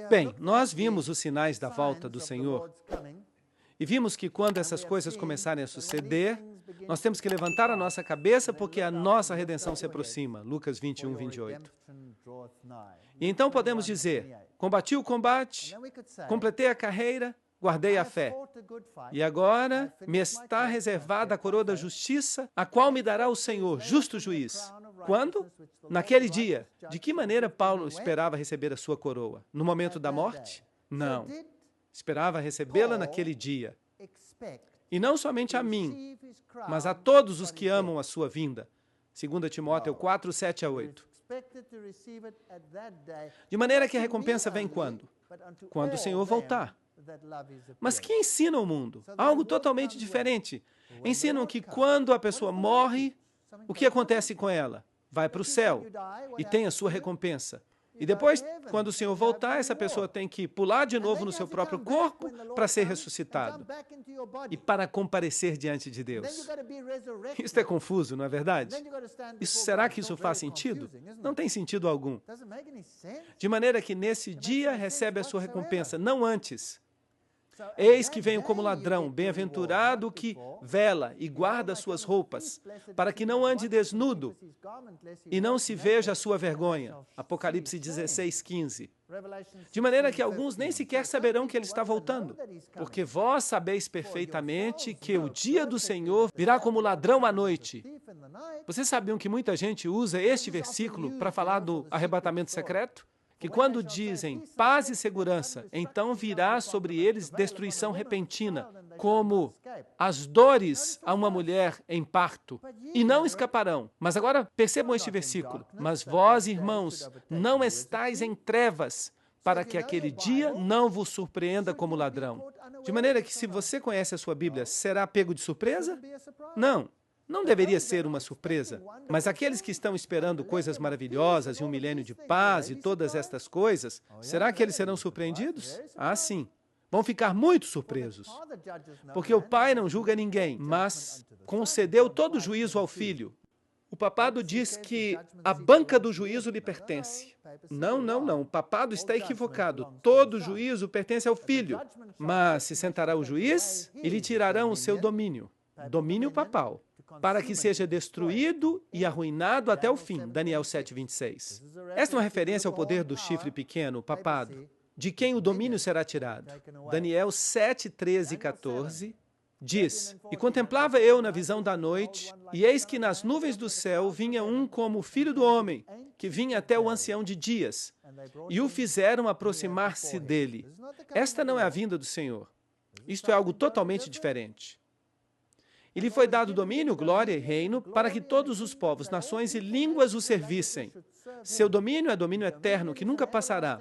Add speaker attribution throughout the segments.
Speaker 1: Bem, nós vimos os sinais da volta do Senhor e vimos que quando essas coisas começarem a suceder, nós temos que levantar a nossa cabeça porque a nossa redenção se aproxima. Lucas 21, 28. E então podemos dizer, combati o combate, completei a carreira, guardei a fé. E agora me está reservada a coroa da justiça, a qual me dará o Senhor, justo juiz. Quando? Naquele dia. De que maneira Paulo esperava receber a sua coroa? No momento da morte? Não. Esperava recebê-la naquele dia. E não somente a mim, mas a todos os que amam a sua vinda. 2 Timóteo 4, 7 a 8. De maneira que a recompensa vem quando? Quando o Senhor voltar. Mas que ensina o mundo? Algo totalmente diferente. Ensinam que quando a pessoa morre, o que acontece com ela? Vai para o céu e tem a sua recompensa. E depois, quando o Senhor voltar, essa pessoa tem que pular de novo no seu próprio corpo para ser ressuscitado e para comparecer diante de Deus. Isso é confuso, não é verdade? Será que isso faz sentido? Não tem sentido algum. De maneira que nesse dia recebe a sua recompensa, não antes. Eis que venho como ladrão, bem-aventurado o que vela e guarda suas roupas, para que não ande desnudo e não se veja a sua vergonha. Apocalipse 16, 15. De maneira que alguns nem sequer saberão que ele está voltando, porque vós sabeis perfeitamente que o dia do Senhor virá como ladrão à noite. Vocês sabiam que muita gente usa este versículo para falar do arrebatamento secreto? Que quando dizem paz e segurança, então virá sobre eles destruição repentina, como as dores a uma mulher em parto, e não escaparão. Mas agora percebam este versículo. Mas vós, irmãos, não estáis em trevas, para que aquele dia não vos surpreenda como ladrão. De maneira que se você conhece a sua Bíblia, será pego de surpresa? Não. Não deveria ser uma surpresa, mas aqueles que estão esperando coisas maravilhosas e um milênio de paz e todas estas coisas, será que eles serão surpreendidos? Ah, sim. Vão ficar muito surpresos, porque o Pai não julga ninguém, mas concedeu todo o juízo ao Filho. O papado diz que a banca do juízo lhe pertence. Não, não, não. O papado está equivocado. Todo juízo pertence ao Filho, mas se sentará o juiz e lhe tirarão o seu domínio, domínio papal, para que seja destruído e arruinado até o fim. Daniel 7, 26. Esta é uma referência ao poder do chifre pequeno, o papado, de quem o domínio será tirado. Daniel 7, 13 e 14 diz, e contemplava eu na visão da noite, e eis que nas nuvens do céu vinha um como o filho do homem, que vinha até o ancião de dias, e o fizeram aproximar-se dele. Esta não é a vinda do Senhor. Isto é algo totalmente diferente. E lhe foi dado domínio, glória e reino, para que todos os povos, nações e línguas o servissem. Seu domínio é domínio eterno, que nunca passará,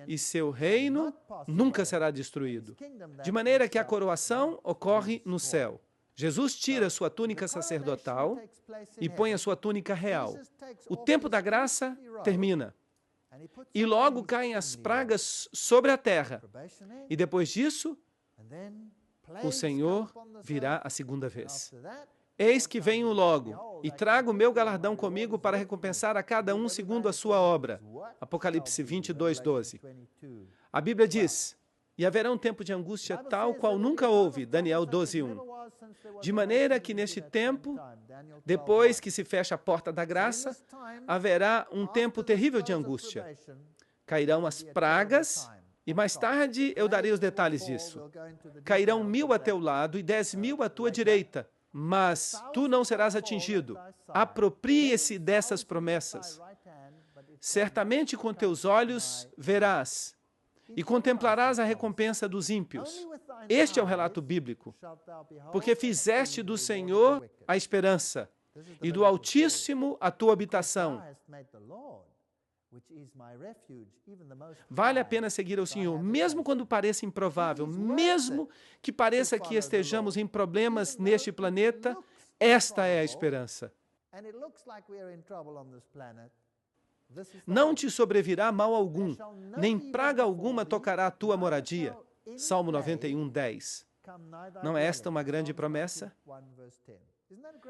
Speaker 1: e seu reino nunca será destruído. De maneira que a coroação ocorre no céu. Jesus tira sua túnica sacerdotal e põe a sua túnica real. O tempo da graça termina. E logo caem as pragas sobre a terra. E depois disso, o Senhor virá a segunda vez. Eis que venho logo, e trago o meu galardão comigo para recompensar a cada um segundo a sua obra. Apocalipse 22, 12. A Bíblia diz, e haverá um tempo de angústia tal qual nunca houve, Daniel 12, 1. De maneira que neste tempo, depois que se fecha a porta da graça, haverá um tempo terrível de angústia. Cairão as pragas, e mais tarde eu darei os detalhes disso. Cairão 1000 a teu lado e 10.000 à tua direita, mas tu não serás atingido. Aproprie-se dessas promessas. Certamente com teus olhos verás e contemplarás a recompensa dos ímpios. Este é o relato bíblico. Porque fizeste do Senhor a esperança e do Altíssimo a tua habitação. Vale a pena seguir ao Senhor, mesmo quando pareça improvável, mesmo que pareça que estejamos em problemas neste planeta, esta é a esperança. Não te sobrevirá mal algum, nem praga alguma tocará a tua moradia. Salmo 91, 10. Não é esta uma grande promessa?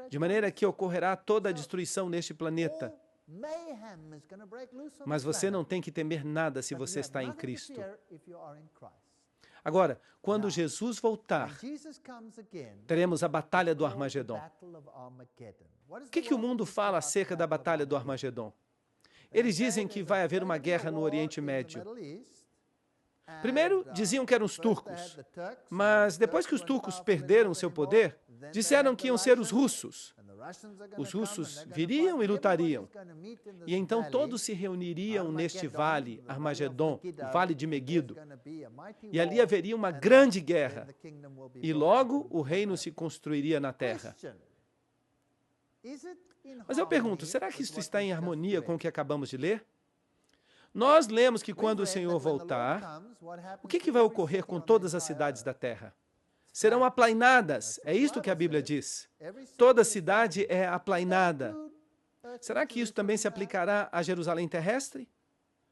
Speaker 1: De maneira que ocorrerá toda a destruição neste planeta, Mas você não tem que temer nada se você está em Cristo. Agora, quando Jesus voltar, teremos a batalha do Armagedon. O que o mundo fala acerca da batalha do Armagedon? Eles dizem que vai haver uma guerra no Oriente Médio. Primeiro, diziam que eram os turcos, mas depois que os turcos perderam seu poder, disseram que iam ser os russos. Os russos viriam e lutariam. E então todos se reuniriam neste vale, Armagedon, o vale de Meguido. E ali haveria uma grande guerra. E logo o reino se construiria na terra. Mas eu pergunto, será que isso está em harmonia com o que acabamos de ler? Nós lemos que quando o Senhor voltar, o que vai ocorrer com todas as cidades da terra? Serão aplainadas, é isto que a Bíblia diz. Toda cidade é aplainada. Será que isso também se aplicará a Jerusalém terrestre?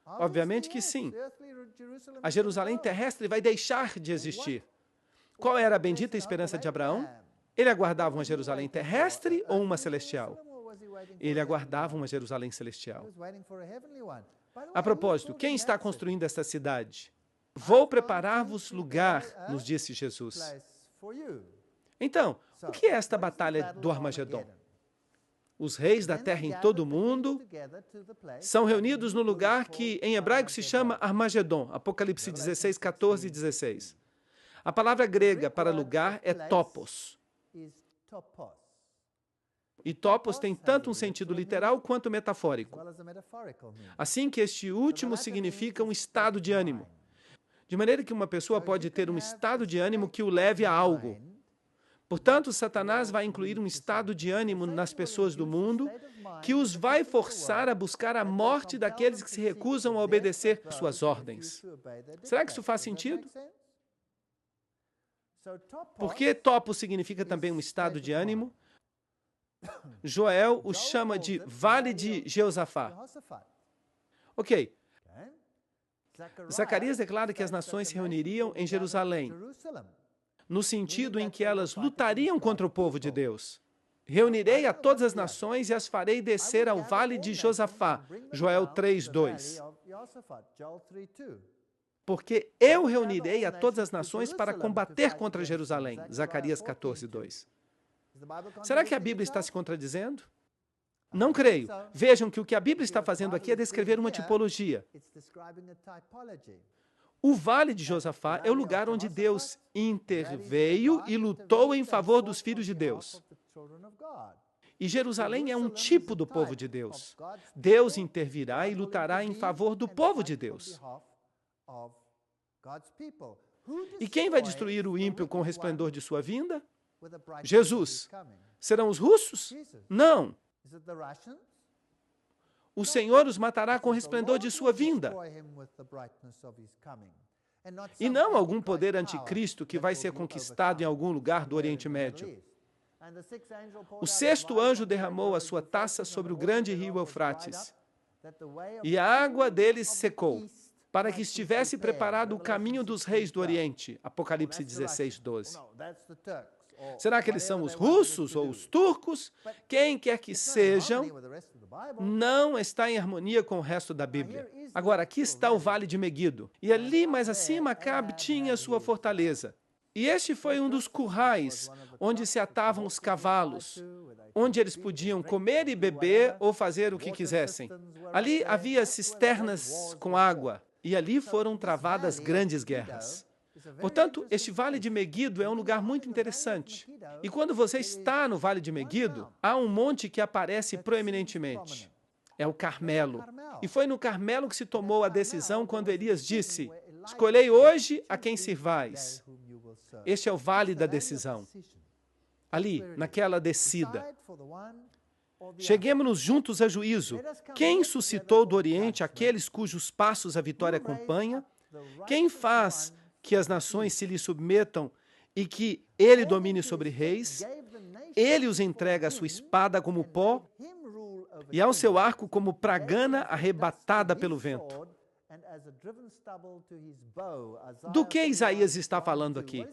Speaker 1: Obviamente que sim. A Jerusalém terrestre vai deixar de existir. Qual era a bendita esperança de Abraão? Ele aguardava uma Jerusalém terrestre ou uma celestial? Ele aguardava uma Jerusalém celestial. A propósito, quem está construindo esta cidade? Vou preparar-vos lugar, nos disse Jesus. Então, o que é esta batalha do Armagedon? Os reis da terra em todo o mundo são reunidos no lugar que em hebraico se chama Armagedon, Apocalipse 16, 14 e 16. A palavra grega para lugar é topos. E topos tem tanto um sentido literal quanto metafórico. Assim que este último significa um estado de ânimo. De maneira que uma pessoa pode ter um estado de ânimo que o leve a algo. Portanto, Satanás vai incluir um estado de ânimo nas pessoas do mundo que os vai forçar a buscar a morte daqueles que se recusam a obedecer suas ordens. Será que isso faz sentido? Porque topos significa também um estado de ânimo. Joel o chama de Vale de Jeosafá. Ok. Zacarias declara que as nações se reuniriam em Jerusalém, no sentido em que elas lutariam contra o povo de Deus. Reunirei a todas as nações e as farei descer ao Vale de Josafá. Joel 3:2. Porque eu reunirei a todas as nações para combater contra Jerusalém. Zacarias 14:2. Será que a Bíblia está se contradizendo? Não creio. Vejam que o que a Bíblia está fazendo aqui é descrever uma tipologia. O Vale de Josafá é o lugar onde Deus interveio e lutou em favor dos filhos de Deus. E Jerusalém é um tipo do povo de Deus. Deus intervirá e lutará em favor do povo de Deus. E quem vai destruir o ímpio com o resplendor de sua vinda? Jesus. Serão os russos? Não. O Senhor os matará com o resplendor de sua vinda. E não algum poder anticristo que vai ser conquistado em algum lugar do Oriente Médio. O sexto anjo derramou a sua taça sobre o grande rio Eufrates, e a água dele secou, para que estivesse preparado o caminho dos reis do Oriente. Apocalipse 16:12. Será que eles são os russos ou os turcos? Quem quer que sejam, não está em harmonia com o resto da Bíblia. Agora, aqui está o Vale de Meguido. E ali, mais acima, Acabe tinha sua fortaleza. E este foi um dos currais onde se atavam os cavalos, onde eles podiam comer e beber ou fazer o que quisessem. Ali havia cisternas com água, e ali foram travadas grandes guerras. Portanto, este Vale de Meguido é um lugar muito interessante. E quando você está no Vale de Meguido, há um monte que aparece proeminentemente. É o Carmelo. E foi no Carmelo que se tomou a decisão quando Elias disse: escolhei hoje a quem sirvais. Este é o Vale da decisão. Ali, naquela descida. Cheguemos-nos juntos a juízo. Quem suscitou do Oriente aqueles cujos passos a vitória acompanha? Quem faz que as nações se lhe submetam e que ele domine sobre reis? Ele os entrega a sua espada como pó e ao seu arco como pragana arrebatada pelo vento. Do que Isaías está falando aqui?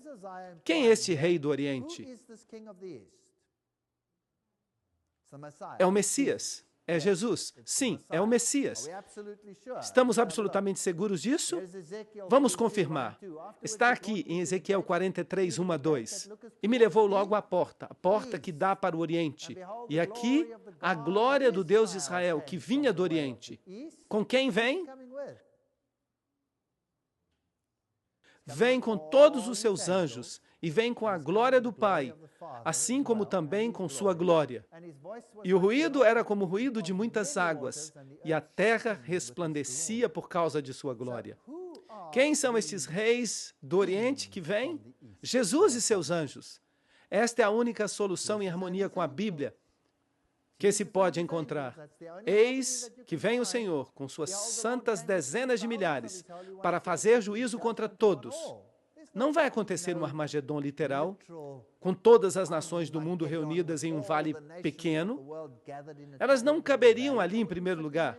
Speaker 1: Quem é este rei do Oriente? É o Messias. É Jesus. Sim, é o Messias. Estamos absolutamente seguros disso? Vamos confirmar. Está aqui em Ezequiel 43, 1 a 2. E me levou logo à porta, a porta que dá para o Oriente. E aqui, a glória do Deus de Israel, que vinha do Oriente. Com quem vem? Vem com todos os seus anjos e vem com a glória do Pai, assim como também com sua glória. E o ruído era como o ruído de muitas águas, e a terra resplandecia por causa de sua glória. Quem são estes reis do Oriente que vêm? Jesus e seus anjos. Esta é a única solução em harmonia com a Bíblia que se pode encontrar. Eis que vem o Senhor com suas santas dezenas de milhares para fazer juízo contra todos. Não vai acontecer um Armagedon literal, com todas as nações do mundo reunidas em um vale pequeno. Elas não caberiam ali em primeiro lugar.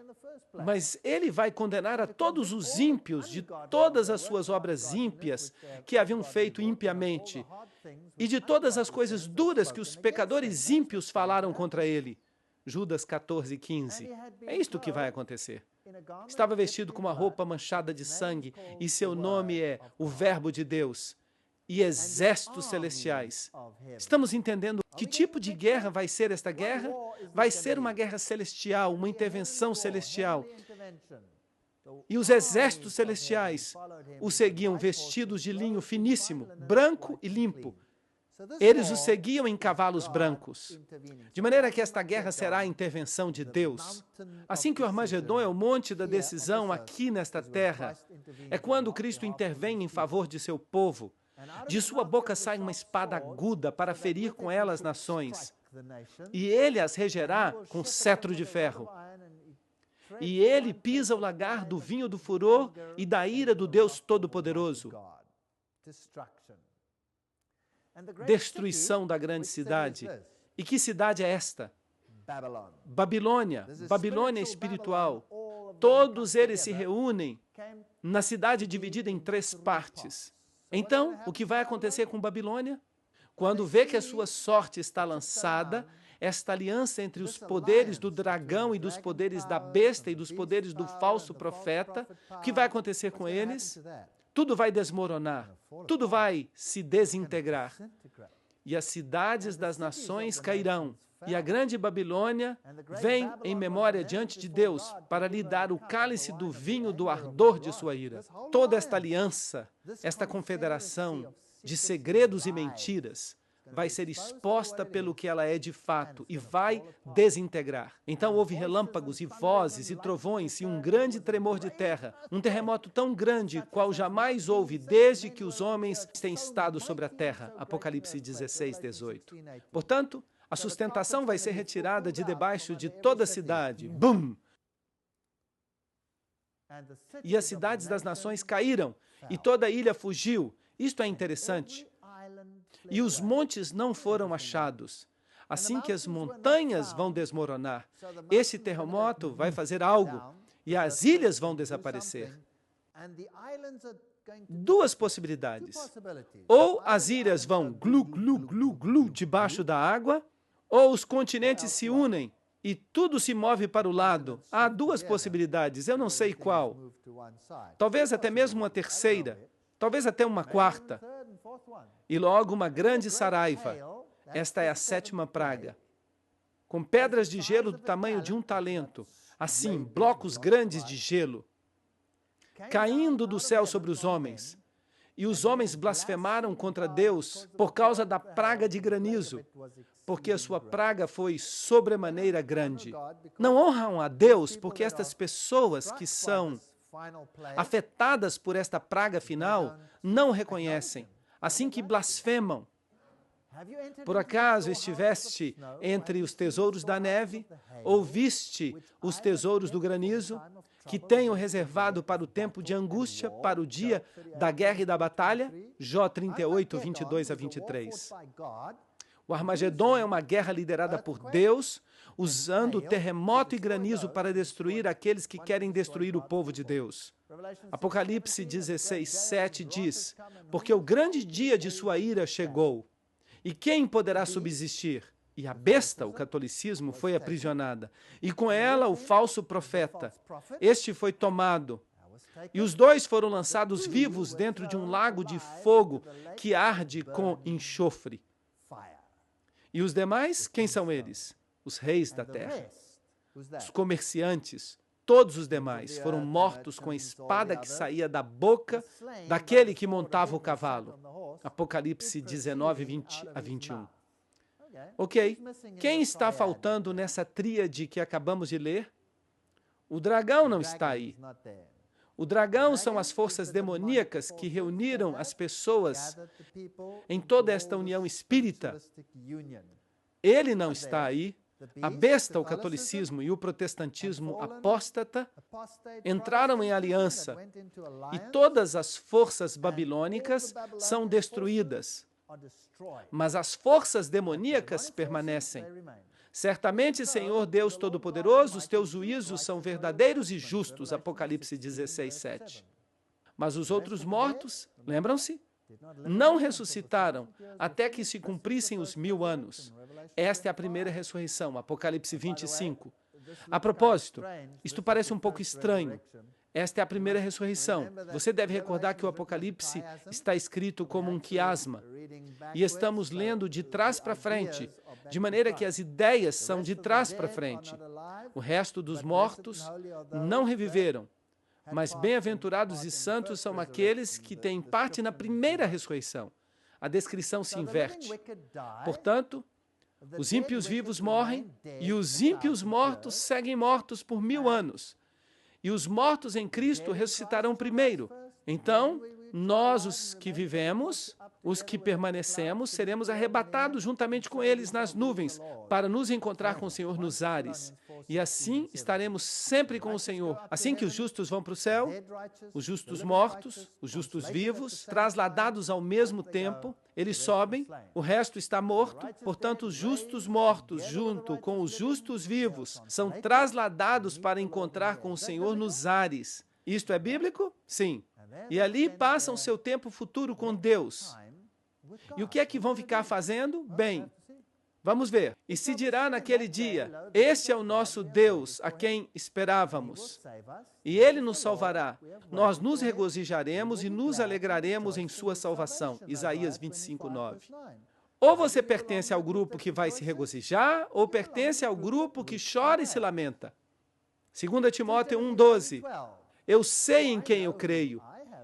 Speaker 1: Mas ele vai condenar a todos os ímpios de todas as suas obras ímpias que haviam feito impiamente e de todas as coisas duras que os pecadores ímpios falaram contra ele. Judas 14, 15. É isto que vai acontecer. Estava vestido com uma roupa manchada de sangue e seu nome é o Verbo de Deus e exércitos celestiais. Estamos entendendo que tipo de guerra vai ser esta guerra? Vai ser uma guerra celestial, uma intervenção celestial. E os exércitos celestiais o seguiam vestidos de linho finíssimo, branco e limpo. Eles o seguiam em cavalos brancos. De maneira que esta guerra será a intervenção de Deus. Assim que o Armagedon é o monte da decisão aqui nesta terra, é quando Cristo intervém em favor de seu povo. De sua boca sai uma espada aguda para ferir com ela as nações. E ele as regerá com cetro de ferro. E ele pisa o lagar do vinho do furor e da ira do Deus Todo-Poderoso. Destruição da grande cidade. E que cidade é esta? Babilônia. Babilônia espiritual. Todos eles se reúnem na cidade dividida em 3 partes. Então, o que vai acontecer com Babilônia? Quando vê que a sua sorte está lançada, esta aliança entre os poderes do dragão e dos poderes da besta e dos poderes do falso profeta, o que vai acontecer com eles? Tudo vai desmoronar, tudo vai se desintegrar. E as cidades das nações cairão. E a grande Babilônia vem em memória diante de Deus para lhe dar o cálice do vinho do ardor de sua ira. Toda esta aliança, esta confederação de segredos e mentiras, vai ser exposta pelo que ela é de fato e vai desintegrar. Então houve relâmpagos e vozes e trovões e um grande tremor de terra, um terremoto tão grande qual jamais houve desde que os homens têm estado sobre a terra. Apocalipse 16, 18. Portanto, a sustentação vai ser retirada de debaixo de toda a cidade. Bum! E as cidades das nações caíram, e toda a ilha fugiu. Isto é interessante. E os montes não foram achados. Assim que as montanhas vão desmoronar, esse terremoto vai fazer algo, e as ilhas vão desaparecer. 2 possibilidades. Ou as ilhas vão glu, glu, glu, glu debaixo da água, ou os continentes se unem e tudo se move para o lado. Há 2 possibilidades, eu não sei qual. Talvez até mesmo uma terceira, talvez até uma quarta. E logo uma grande saraiva. Esta é a 7ª praga. Com pedras de gelo do tamanho de um talento, assim, blocos grandes de gelo, caindo do céu sobre os homens. E os homens blasfemaram contra Deus por causa da praga de granizo, porque a sua praga foi sobremaneira grande. Não honram a Deus porque estas pessoas que são afetadas por esta praga final não reconhecem, assim que blasfemam. Por acaso estiveste entre os tesouros da neve, ou viste os tesouros do granizo, que tenho reservado para o tempo de angústia, para o dia da guerra e da batalha? Jó 38, 22 a 23. O Armagedon é uma guerra liderada por Deus, usando terremoto e granizo para destruir aqueles que querem destruir o povo de Deus. Apocalipse 16, 7 diz: porque o grande dia de sua ira chegou, e quem poderá subsistir? E a besta, o catolicismo, foi aprisionada. E com ela o falso profeta. Este foi tomado. E os dois foram lançados vivos dentro de um lago de fogo que arde com enxofre. E os demais, quem são eles? Os reis da terra. Os comerciantes, todos os demais foram mortos com a espada que saía da boca daquele que montava o cavalo. Apocalipse 19, 20 a 21. Ok, quem está faltando nessa tríade que acabamos de ler? O dragão não está aí. O dragão são as forças demoníacas que reuniram as pessoas em toda esta união espírita. Ele não está aí. A besta, o catolicismo e o protestantismo apóstata entraram em aliança e todas as forças babilônicas são destruídas. Mas as forças demoníacas permanecem. Certamente, Senhor Deus Todo-Poderoso, os teus juízos são verdadeiros e justos. Apocalipse 16, 7. Mas os outros mortos, lembram-se? Não ressuscitaram até que se cumprissem os 1000 anos. Esta é a primeira ressurreição, Apocalipse 25. A propósito, isto parece um pouco estranho. Esta é a primeira ressurreição. Você deve recordar que o Apocalipse está escrito como um quiasma. E estamos lendo de trás para frente, de maneira que as ideias são de trás para frente. O resto dos mortos não reviveram. Mas bem-aventurados e santos são aqueles que têm parte na primeira ressurreição. A descrição se inverte. Portanto, os ímpios vivos morrem e os ímpios mortos seguem mortos por 1000 anos. E os mortos em Cristo ressuscitarão primeiro. Então, nós, os que vivemos, os que permanecemos, seremos arrebatados juntamente com eles nas nuvens, para nos encontrar com o Senhor nos ares. E assim estaremos sempre com o Senhor. Assim que os justos vão para o céu, os justos mortos, os justos vivos, trasladados ao mesmo tempo, eles sobem, o resto está morto, portanto, os justos mortos, junto com os justos vivos, são trasladados para encontrar com o Senhor nos ares. Isto é bíblico? Sim. E ali passam seu tempo futuro com Deus. E o que é que vão ficar fazendo? Bem, vamos ver. E se dirá naquele dia, este é o nosso Deus, a quem esperávamos. E Ele nos salvará. Nós nos regozijaremos e nos alegraremos em sua salvação. Isaías 25, 9. Ou você pertence ao grupo que vai se regozijar, ou pertence ao grupo que chora e se lamenta. 2 Timóteo 1, 12. Eu sei em quem eu creio.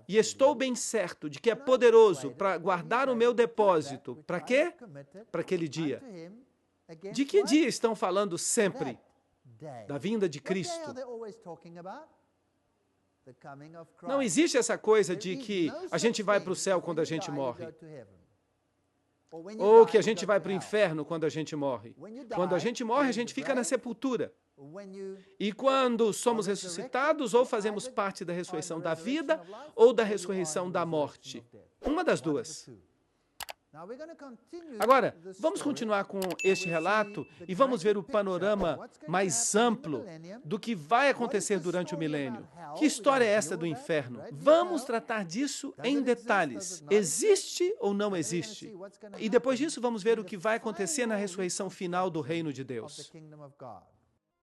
Speaker 1: E estou bem certo de que é poderoso para guardar o meu depósito. Para quê? Para aquele dia. De que dia estão falando sempre? Da vinda de Cristo. Não existe essa coisa de que a gente vai para o céu quando a gente morre. Ou que a gente vai para o inferno quando a gente morre. Quando a gente morre, a gente fica na sepultura. E quando somos ressuscitados, ou fazemos parte da ressurreição da vida, ou da ressurreição da morte. Uma das duas. Agora, vamos continuar com este relato e vamos ver o panorama mais amplo do que vai acontecer durante o milênio. Que história é essa do inferno? Vamos tratar disso em detalhes. Existe ou não existe? E depois disso, vamos ver o que vai acontecer na ressurreição final do reino de Deus.